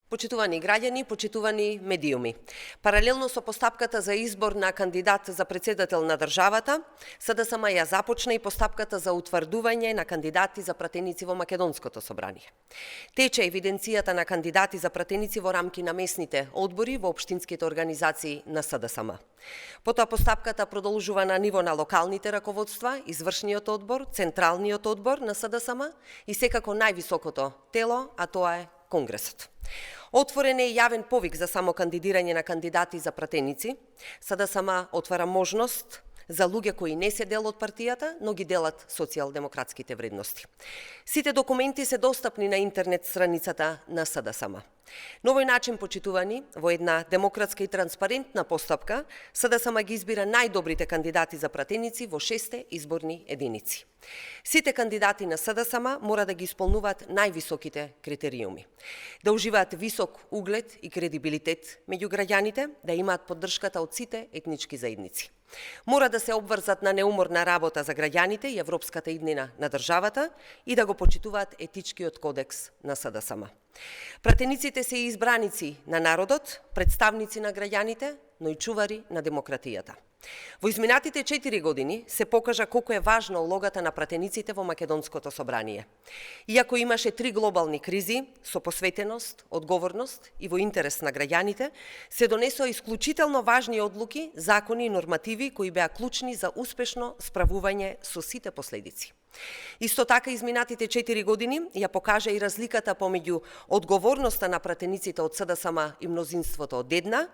Почитувани граѓани, почитувани медиуми. Паралелно со постапката за избор на кандидат за председател на државата, СДСМ ја започна и постапката за утврдување на кандидати за пратеници во Македонското собрание. Тече евиденцијата на кандидати за пратеници во рамки на местните одбори во општинските организации на СДСМ. Потоа постапката продолжува на ниво на локалните раководства, извршниот одбор, централниот одбор на СДСМ и секако највисокото тело, а тоа е Конгресот. Отворен е јавен повик за самокандидирање на кандидати за пратеници. СДСМ отвара можност за луѓе кои не се дел од партијата, но ги делат социјалдемократските вредности. Сите документи се достапни на интернет страницата на СДСМ. На овој начин, почитувани, во една демократска и транспарентна постапка, СДСМ ги избира најдобрите кандидати за пратеници во 6 изборни единици. Сите кандидати на СДСМ мора да ги исполнуваат највисоките критериуми, да уживаат висок углед и кредибилитет меѓу граѓаните, да имаат поддршката од сите етнички заедници. Мора да се обврзат на неуморна работа за граѓаните и европската иднина на државата и да го почитуваат етичкиот кодекс на СДСМ. Пратениците се избраници на народот, представници на граѓаните, но и чувари на демократијата. Во изминатите 4 години се покажа колку е важна улогата на пратениците во Македонското собрание. Иако имаше 3 глобални кризи со посветеност, одговорност и во интерес на граѓаните, се донесоа исклучително важни одлуки, закони и нормативи кои беа клучни за успешно справување со сите последици. Исто така, изминатите 4 години ја покажа и разликата помеѓу одговорноста на пратениците од СДСМ и мнозинството од една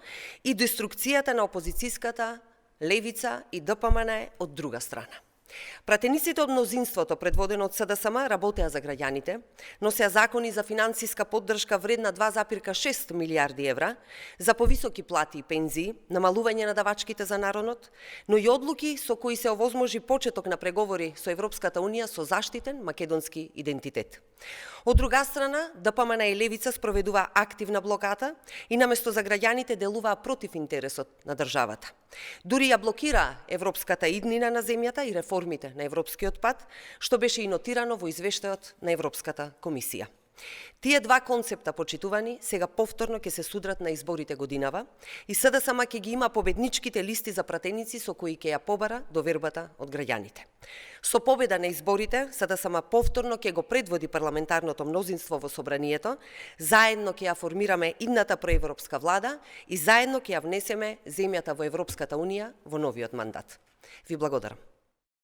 и деструкцијата на опозицијската левица и ДПМН од друга страна. Пратениците од мнозинството, предводено од СДСМ, работеа за граѓаните, носеа закони за финансиска поддршка вредна 2,6 милиарди евра, за повисоки плати и пензии, намалување на давачките за народот, но и одлуки со кои се овозможи почеток на преговори со Европската унија со заштитен македонски идентитет. Од друга страна, ДПМН и левица спроведува активна блокада и наместо за граѓаните делуваа против интересот на државата. Дури ја блокира европската иднина на земјата и реформите на европскиот пат, што беше и нотирано во извештајот на Европската комисија. Тие два концепта, почитувани, сега повторно ќе се судрат на изборите годинава и СДСМ ќе ги има победничките листи за пратеници со кои ќе ја побара довербата од граѓаните. Со победа на изборите, СДСМ повторно ќе го предводи парламентарното мнозинство во собранието, заедно ќе ја формираме идната проевропска влада и заедно ќе ја внесеме земјата во Европската унија во новиот мандат. Ви благодарам.